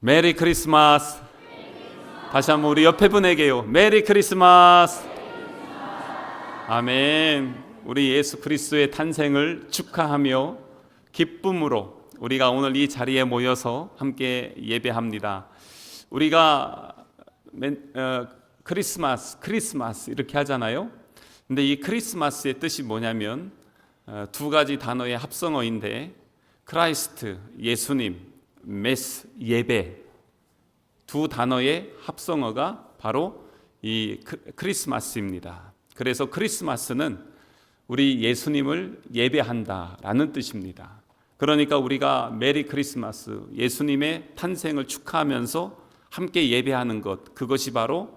메리 크리스마스. 다시 한번 우리 옆에 분에게요. 메리 크리스마스. 아멘. 우리 예수 그리스도의 탄생을 축하하며 기쁨으로 우리가 오늘 이 자리에 모여서 함께 예배합니다. 우리가 크리스마스 이렇게 하잖아요. 근데 이 크리스마스의 뜻이 뭐냐면 두 가지 단어의 합성어인데, 크라이스트 예수님, 메스 예배, 두 단어의 합성어가 바로 이 크리스마스입니다. 그래서 크리스마스는 우리 예수님을 예배한다라는 뜻입니다. 그러니까 우리가 메리 크리스마스, 예수님의 탄생을 축하하면서 함께 예배하는 것, 그것이 바로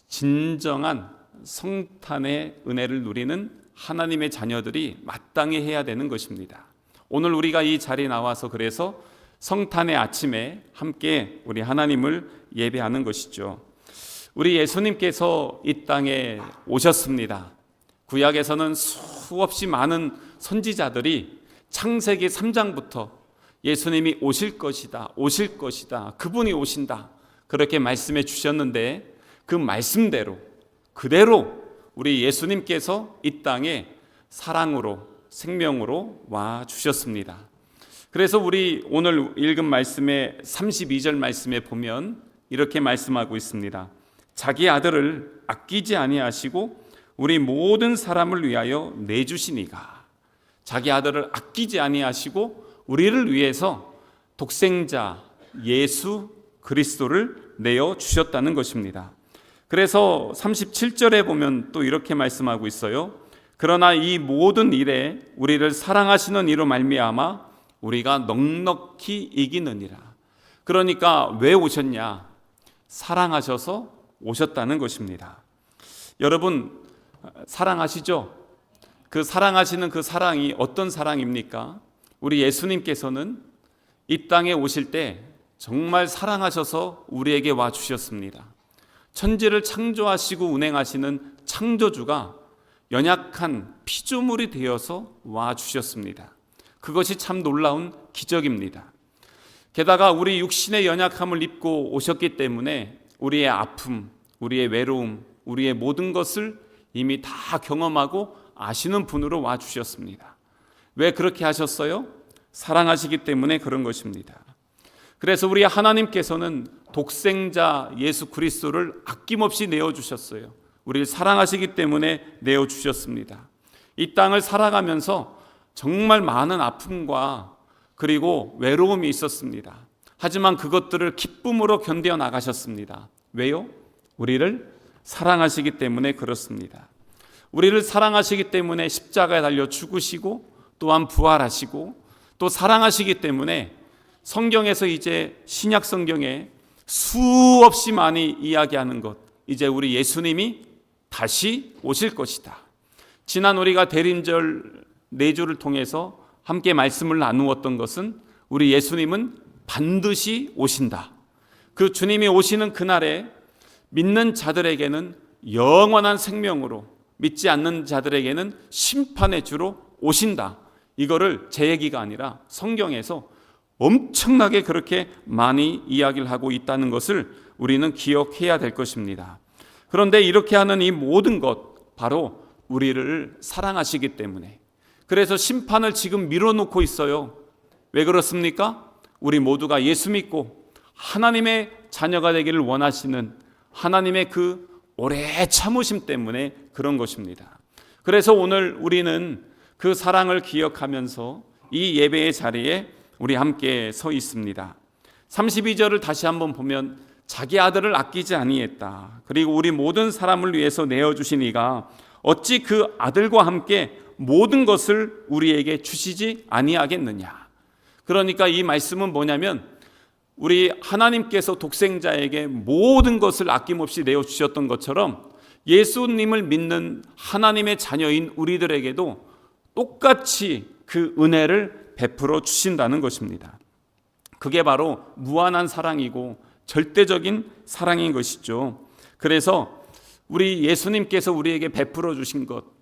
진정한 성탄의 은혜를 누리는 하나님의 자녀들이 마땅히 해야 되는 것입니다. 오늘 우리가 이 자리에 나와서 그래서 성탄의 아침에 함께 우리 하나님을 예배하는 것이죠. 우리 예수님께서 이 땅에 오셨습니다. 구약에서는 수없이 많은 선지자들이 창세기 3장부터 예수님이 오실 것이다, 그분이 오신다, 그렇게 말씀해 주셨는데, 그 말씀대로 그대로 우리 예수님께서 이 땅에 사랑으로, 생명으로 와 주셨습니다. 그래서 우리 오늘 읽은 말씀의 32절 말씀에 보면 이렇게 말씀하고 있습니다. 자기 아들을 아끼지 아니하시고 우리 모든 사람을 위하여 내주시니가. 자기 아들을 아끼지 아니하시고 우리를 위해서 독생자 예수 그리스도를 내어 주셨다는 것입니다. 그래서 37절에 보면 또 이렇게 말씀하고 있어요. 그러나 이 모든 일에 우리를 사랑하시는 이로 말미암아 우리가 넉넉히 이기느니라. 그러니까 왜 오셨냐? 사랑하셔서 오셨다는 것입니다. 여러분 사랑하시죠? 그 사랑하시는 그 사랑이 어떤 사랑입니까? 우리 예수님께서는 이 땅에 오실 때 정말 사랑하셔서 우리에게 와 주셨습니다. 천지를 창조하시고 운행하시는 창조주가 연약한 피조물이 되어서 와 주셨습니다. 그것이 참 놀라운 기적입니다. 게다가 우리 육신의 연약함을 입고 오셨기 때문에 우리의 아픔, 우리의 외로움, 우리의 모든 것을 이미 다 경험하고 아시는 분으로 와 주셨습니다. 왜 그렇게 하셨어요? 사랑하시기 때문에 그런 것입니다. 그래서 우리 하나님께서는 독생자 예수 그리스도를 아낌없이 내어주셨어요. 우리를 사랑하시기 때문에 내어주셨습니다. 이 땅을 살아가면서 정말 많은 아픔과 그리고 외로움이 있었습니다. 하지만 그것들을 기쁨으로 견뎌 나가셨습니다. 왜요? 우리를 사랑하시기 때문에 그렇습니다. 우리를 사랑하시기 때문에 십자가에 달려 죽으시고 또한 부활하시고 또 사랑하시기 때문에 성경에서 이제 신약 성경에 수없이 많이 이야기하는 것, 이제 우리 예수님이 다시 오실 것이다. 지난 우리가 대림절 4주를 통해서 함께 말씀을 나누었던 것은 우리 예수님은 반드시 오신다. 그 주님이 오시는 그날에 믿는 자들에게는 영원한 생명으로, 믿지 않는 자들에게는 심판의 주로 오신다. 이거를 제 얘기가 아니라 성경에서 엄청나게 그렇게 많이 이야기를 하고 있다는 것을 우리는 기억해야 될 것입니다. 그런데 이렇게 하는 이 모든 것, 바로 우리를 사랑하시기 때문에, 그래서 심판을 지금 밀어놓고 있어요. 왜 그렇습니까? 우리 모두가 예수 믿고 하나님의 자녀가 되기를 원하시는 하나님의 그 오래 참으심 때문에 그런 것입니다. 그래서 오늘 우리는 그 사랑을 기억하면서 이 예배의 자리에 우리 함께 서 있습니다. 32절을 다시 한번 보면 자기 아들을 아끼지 아니했다. 그리고 우리 모든 사람을 위해서 내어주신 이가 어찌 그 아들과 함께 모든 것을 우리에게 주시지 아니하겠느냐. 그러니까 이 말씀은 뭐냐면 우리 하나님께서 독생자에게 모든 것을 아낌없이 내어주셨던 것처럼 예수님을 믿는 하나님의 자녀인 우리들에게도 똑같이 그 은혜를 베풀어 주신다는 것입니다. 그게 바로 무한한 사랑이고 절대적인 사랑인 것이죠. 그래서 우리 예수님께서 우리에게 베풀어 주신 것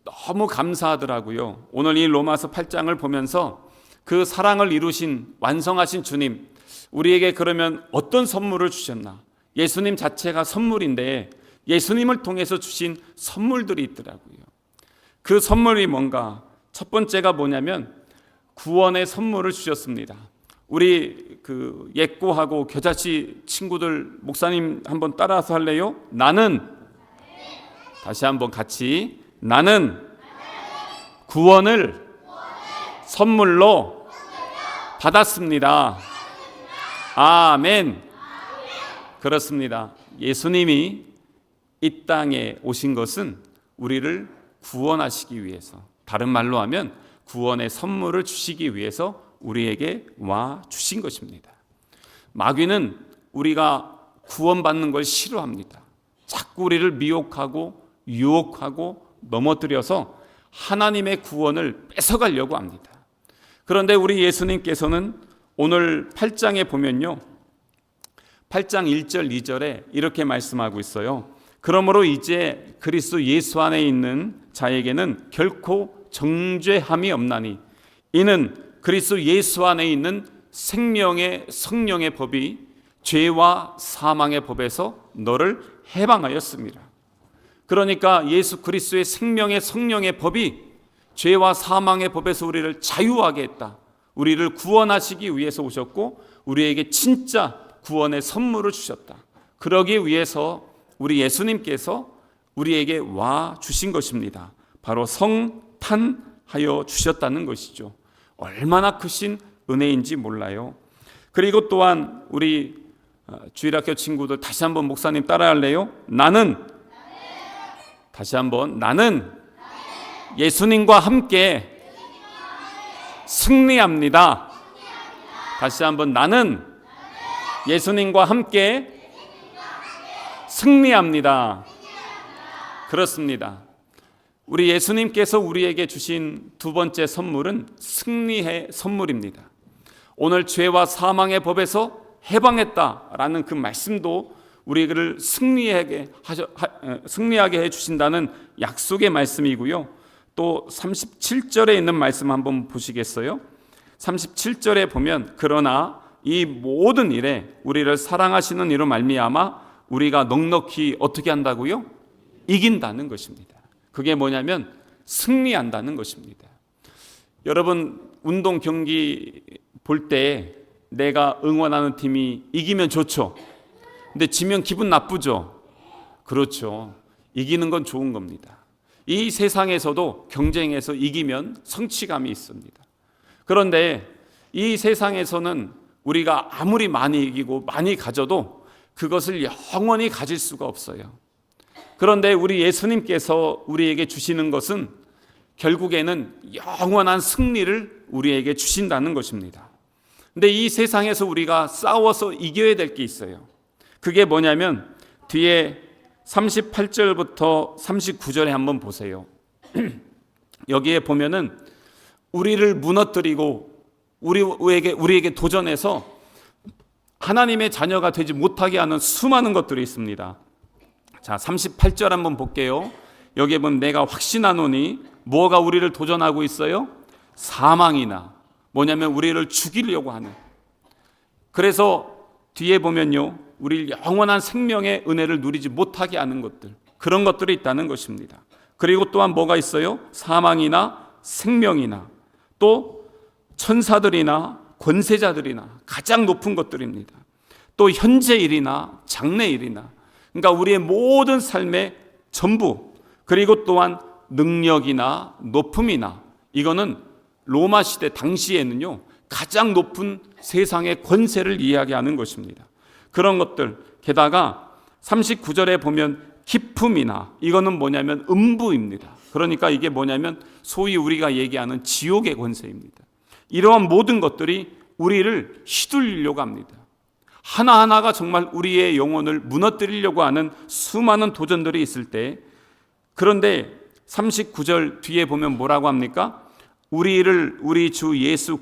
너무 감사하더라고요. 오늘 이 로마서 8장을 보면서 그 사랑을 이루신 완성하신 주님, 우리에게 그러면 어떤 선물을 주셨나? 예수님 자체가 선물인데 예수님을 통해서 주신 선물들이 있더라고요. 그 선물이 뭔가? 첫 번째가 뭐냐면 구원의 선물을 주셨습니다. 우리 그 예꼬하고 겨자씨 친구들 목사님 한번 따라서 할래요? 나는 다시 한번 같이 나는 구원을 선물로 받았습니다. 아멘. 그렇습니다. 예수님이 이 땅에 오신 것은 우리를 구원하시기 위해서, 다른 말로 하면 구원의 선물을 주시기 위해서 우리에게 와 주신 것입니다. 마귀는 우리가 구원받는 걸 싫어합니다. 자꾸 우리를 미혹하고 유혹하고 넘어뜨려서 하나님의 구원을 뺏어가려고 합니다. 그런데 우리 예수님께서는 오늘 8장에 보면요, 8장 1절 2절에 이렇게 말씀하고 있어요. 그러므로 이제 그리스도 예수 안에 있는 자에게는 결코 정죄함이 없나니 이는 그리스도 예수 안에 있는 생명의 성령의 법이 죄와 사망의 법에서 너를 해방하였습니다. 그러니까 예수 그리스도의 생명의 성령의 법이 죄와 사망의 법에서 우리를 자유하게 했다. 우리를 구원하시기 위해서 오셨고 우리에게 진짜 구원의 선물을 주셨다. 그러기 위해서 우리 예수님께서 우리에게 와 주신 것입니다. 바로 성탄하여 주셨다는 것이죠. 얼마나 크신 은혜인지 몰라요. 그리고 또한 우리 주일학교 친구들 다시 한번 목사님 따라할래요? 나는 다시 한번 나는 예수님과 함께 승리합니다. 다시 한번 나는 예수님과 함께 승리합니다. 그렇습니다. 우리 예수님께서 우리에게 주신 두 번째 선물은 승리의 선물입니다. 오늘 죄와 사망의 법에서 해방했다라는 그 말씀도 우리를 승리하게 해주신다는 약속의 말씀이고요. 또 37절에 있는 말씀 한번 보시겠어요? 37절에 보면 그러나 이 모든 일에 우리를 사랑하시는 이로 말미암아 우리가 넉넉히 어떻게 한다고요? 이긴다는 것입니다. 그게 뭐냐면 승리한다는 것입니다. 여러분 운동 경기 볼 때 내가 응원하는 팀이 이기면 좋죠. 근데 지면 기분 나쁘죠. 그렇죠. 이기는 건 좋은 겁니다. 이 세상에서도 경쟁에서 이기면 성취감이 있습니다. 그런데 이 세상에서는 우리가 아무리 많이 이기고 많이 가져도 그것을 영원히 가질 수가 없어요. 그런데 우리 예수님께서 우리에게 주시는 것은 결국에는 영원한 승리를 우리에게 주신다는 것입니다. 근데 이 세상에서 우리가 싸워서 이겨야 될 게 있어요. 그게 뭐냐면 뒤에 38절부터 39절에 한번 보세요. 여기에 보면은 우리를 무너뜨리고 우리에게 도전해서 하나님의 자녀가 되지 못하게 하는 수많은 것들이 있습니다. 자, 38절 한번 볼게요. 여기에 보면 내가 확신하노니 뭐가 우리를 도전하고 있어요? 사망이나 뭐냐면 우리를 죽이려고 하는. 그래서 뒤에 보면요, 우리 영원한 생명의 은혜를 누리지 못하게 하는 것들, 그런 것들이 있다는 것입니다. 그리고 또한 뭐가 있어요? 사망이나 생명이나 또 천사들이나 권세자들이나 가장 높은 것들입니다. 또 현재일이나 장래일이나, 그러니까 우리의 모든 삶의 전부, 그리고 또한 능력이나 높음이나, 이거는 로마 시대 당시에는요 가장 높은 세상의 권세를 이야기하는 것입니다. 그런 것들, 게다가 39절에 보면 기품이나, 이거는 뭐냐면 음부입니다. 그러니까 이게 뭐냐면 소위 우리가 얘기하는 지옥의 권세입니다. 이러한 모든 것들이 우리를 휘둘리려고 합니다. 하나하나가 정말 우리의 영혼을 무너뜨리려고 하는 수많은 도전들이 있을 때, 그런데 39절 뒤에 보면 뭐라고 합니까? 우리 주 예수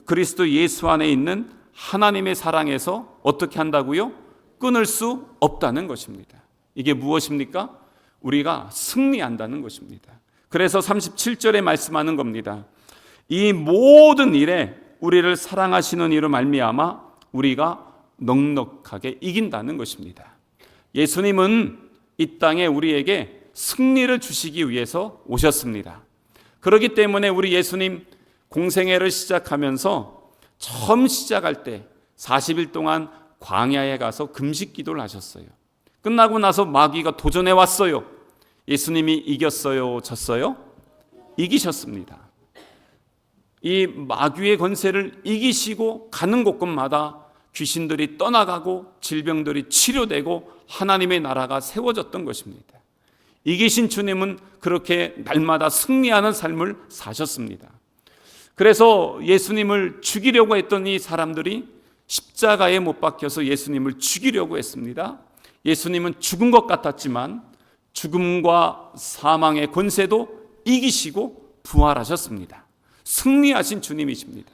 그리스도 예수 안에 있는 하나님의 사랑에서 어떻게 한다고요? 끊을 수 없다는 것입니다. 이게 무엇입니까? 우리가 승리한다는 것입니다. 그래서 37절에 말씀하는 겁니다. 이 모든 일에 우리를 사랑하시는 이로 말미암아 우리가 넉넉하게 이긴다는 것입니다. 예수님은 이 땅에 우리에게 승리를 주시기 위해서 오셨습니다. 그렇기 때문에 우리 예수님 공생애를 시작하면서 처음 시작할 때 40일 동안 광야에 가서 금식 기도를 하셨어요. 끝나고 나서 마귀가 도전해 왔어요. 예수님이 이겼어요? 졌어요? 이기셨습니다. 이 마귀의 권세를 이기시고 가는 곳곳마다 귀신들이 떠나가고 질병들이 치료되고 하나님의 나라가 세워졌던 것입니다. 이기신 주님은 그렇게 날마다 승리하는 삶을 사셨습니다. 그래서 예수님을 죽이려고 했던 이 사람들이 십자가에 못 박혀서 예수님을 죽이려고 했습니다. 예수님은 죽은 것 같았지만 죽음과 사망의 권세도 이기시고 부활하셨습니다. 승리하신 주님이십니다.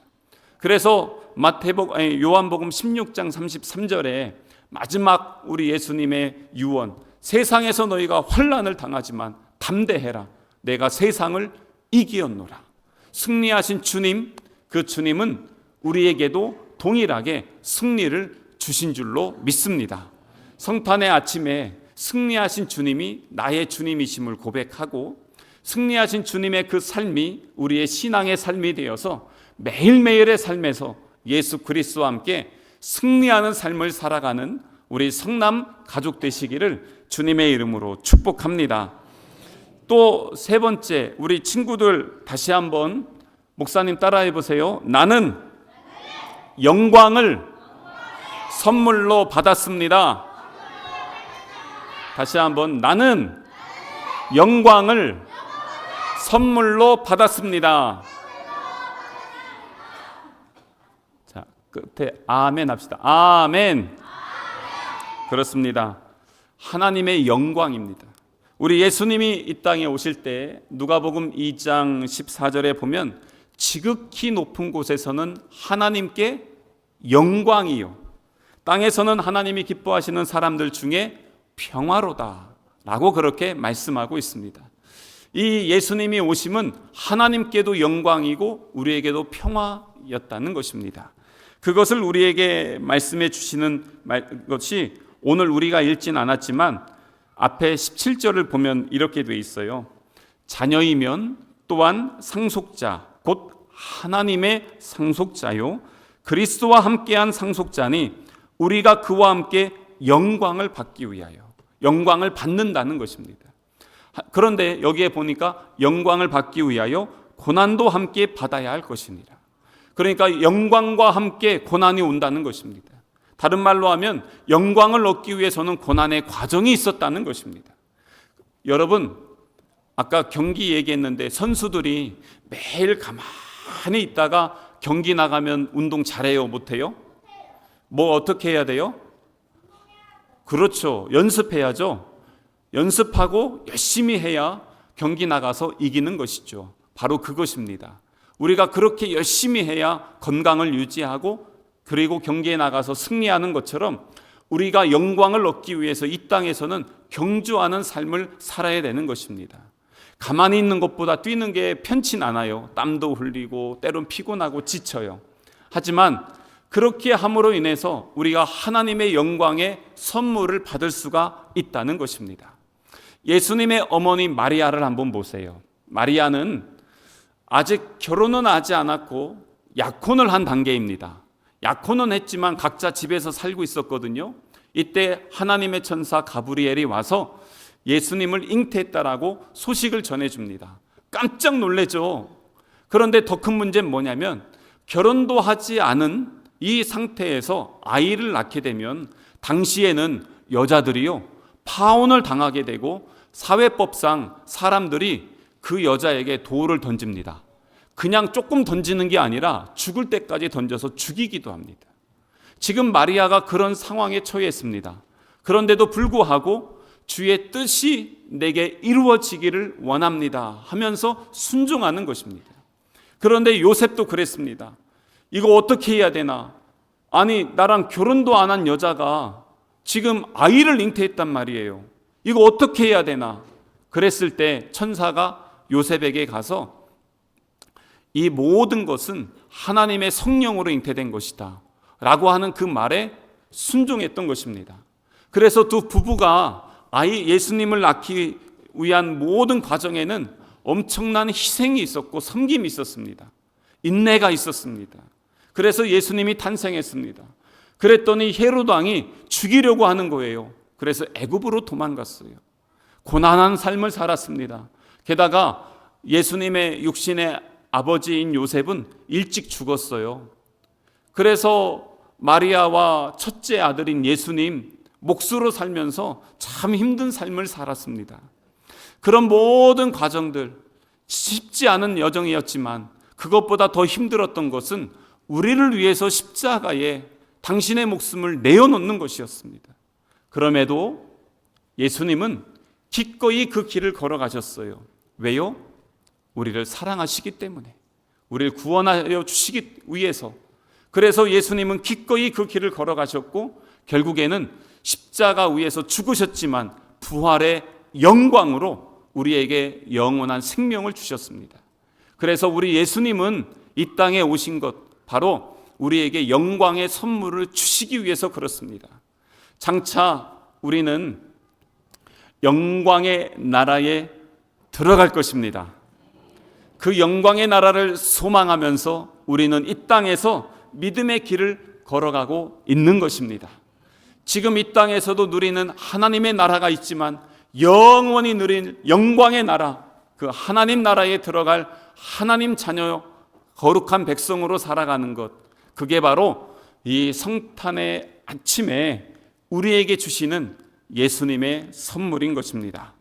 그래서 요한복음 16장 33절에 마지막 우리 예수님의 유언, 세상에서 너희가 환난을 당하지만 담대해라, 내가 세상을 이기었노라. 승리하신 주님, 그 주님은 우리에게도 동일하게 승리를 주신 줄로 믿습니다. 성탄의 아침에 승리하신 주님이 나의 주님이심을 고백하고 승리하신 주님의 그 삶이 우리의 신앙의 삶이 되어서 매일매일의 삶에서 예수 그리스도와 함께 승리하는 삶을 살아가는 우리 성남 가족 되시기를 주님의 이름으로 축복합니다. 또 세 번째, 우리 친구들 다시 한번 목사님 따라해 보세요. 나는 영광을 선물로 받았습니다. 다시 한번, 나는 영광을 선물로 받았습니다. 자, 끝에 아멘 합시다. 아멘. 그렇습니다. 하나님의 영광입니다. 우리 예수님이 이 땅에 오실 때 누가복음 2장 14절에 보면 지극히 높은 곳에서는 하나님께 영광이요, 땅에서는 하나님이 기뻐하시는 사람들 중에 평화로다 라고 그렇게 말씀하고 있습니다. 이 예수님이 오심은 하나님께도 영광이고 우리에게도 평화였다는 것입니다. 그것을 우리에게 말씀해 주시는 것이 오늘 우리가 읽진 않았지만 앞에 17절을 보면 이렇게 돼 있어요. 자녀이면 또한 상속자, 곧 하나님의 상속자요, 그리스도와 함께한 상속자니 우리가 그와 함께 영광을 받기 위하여, 영광을 받는다는 것입니다. 그런데 여기에 보니까 영광을 받기 위하여 고난도 함께 받아야 할 것이니라. 그러니까 영광과 함께 고난이 온다는 것입니다. 다른 말로 하면 영광을 얻기 위해서는 고난의 과정이 있었다는 것입니다. 여러분, 아까 경기 얘기했는데 선수들이 매일 가만히 있다가 경기 나가면 운동 잘해요, 못해요? 뭐 어떻게 해야 돼요? 그렇죠, 연습해야죠. 연습하고 열심히 해야 경기 나가서 이기는 것이죠. 바로 그것입니다. 우리가 그렇게 열심히 해야 건강을 유지하고 그리고 경기에 나가서 승리하는 것처럼 우리가 영광을 얻기 위해서 이 땅에서는 경주하는 삶을 살아야 되는 것입니다. 가만히 있는 것보다 뛰는 게 편치 않아요. 땀도 흘리고 때론 피곤하고 지쳐요. 하지만 그렇게 함으로 인해서 우리가 하나님의 영광의 선물을 받을 수가 있다는 것입니다. 예수님의 어머니 마리아를 한번 보세요. 마리아는 아직 결혼은 하지 않았고 약혼을 한 단계입니다. 약혼은 했지만 각자 집에서 살고 있었거든요. 이때 하나님의 천사 가브리엘이 와서 예수님을 잉태했다라고 소식을 전해줍니다. 깜짝 놀라죠. 그런데 더 큰 문제는 뭐냐면 결혼도 하지 않은 이 상태에서 아이를 낳게 되면 당시에는 여자들이요, 파혼을 당하게 되고 사회법상 사람들이 그 여자에게 돌을 던집니다. 그냥 조금 던지는 게 아니라 죽을 때까지 던져서 죽이기도 합니다. 지금 마리아가 그런 상황에 처했습니다. 그런데도 불구하고 주의 뜻이 내게 이루어지기를 원합니다 하면서 순종하는 것입니다. 그런데 요셉도 그랬습니다. 이거 어떻게 해야 되나? 아니, 나랑 결혼도 안 한 여자가 지금 아이를 잉태했단 말이에요. 이거 어떻게 해야 되나? 그랬을 때 천사가 요셉에게 가서 이 모든 것은 하나님의 성령으로 잉태된 것이다 라고 하는 그 말에 순종했던 것입니다. 그래서 두 부부가 예수님을 낳기 위한 모든 과정에는 엄청난 희생이 있었고 섬김이 있었습니다. 인내가 있었습니다. 그래서 예수님이 탄생했습니다. 그랬더니 헤롯 왕이 죽이려고 하는 거예요. 그래서 애굽으로 도망갔어요. 고난한 삶을 살았습니다. 게다가 예수님의 육신의 아버지인 요셉은 일찍 죽었어요. 그래서 마리아와 첫째 아들인 예수님 몫으로 살면서 참 힘든 삶을 살았습니다. 그런 모든 과정들, 쉽지 않은 여정이었지만 그것보다 더 힘들었던 것은 우리를 위해서 십자가에 당신의 목숨을 내어놓는 것이었습니다. 그럼에도 예수님은 기꺼이 그 길을 걸어가셨어요. 왜요? 우리를 사랑하시기 때문에, 우리를 구원하여 주시기 위해서. 그래서 예수님은 기꺼이 그 길을 걸어가셨고 결국에는 십자가 위에서 죽으셨지만 부활의 영광으로 우리에게 영원한 생명을 주셨습니다. 그래서 우리 예수님은 이 땅에 오신 것, 바로 우리에게 영광의 선물을 주시기 위해서 그렇습니다. 장차 우리는 영광의 나라에 들어갈 것입니다. 그 영광의 나라를 소망하면서 우리는 이 땅에서 믿음의 길을 걸어가고 있는 것입니다. 지금 이 땅에서도 누리는 하나님의 나라가 있지만 영원히 누릴 영광의 나라, 그 하나님 나라에 들어갈 하나님 자녀 거룩한 백성으로 살아가는 것, 그게 바로 이 성탄의 아침에 우리에게 주시는 예수님의 선물인 것입니다.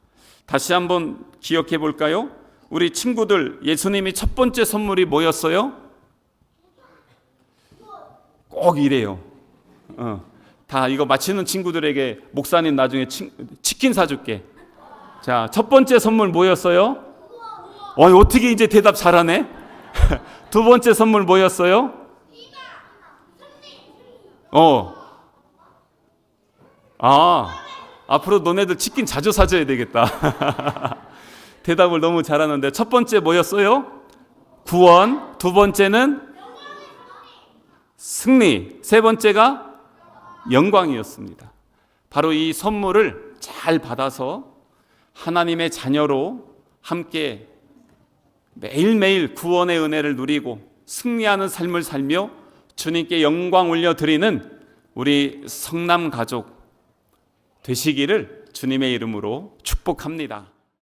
다시 한번 기억해 볼까요? 우리 친구들, 예수님이 첫 번째 선물이 뭐였어요? 꼭 이래요. 다 이거 맞히는 친구들에게 목사님 나중에 치킨 사줄게. 자, 첫 번째 선물 뭐였어요? 어떻게 이제 대답 잘하네? 두 번째 선물 뭐였어요? 앞으로 너네들 치킨 자주 사줘야 되겠다. 대답을 너무 잘하는데, 첫 번째 뭐였어요? 구원. 두 번째는 승리. 세 번째가 영광이었습니다. 바로 이 선물을 잘 받아서 하나님의 자녀로 함께 매일매일 구원의 은혜를 누리고 승리하는 삶을 살며 주님께 영광 올려드리는 우리 성남 가족 되시기를 주님의 이름으로 축복합니다.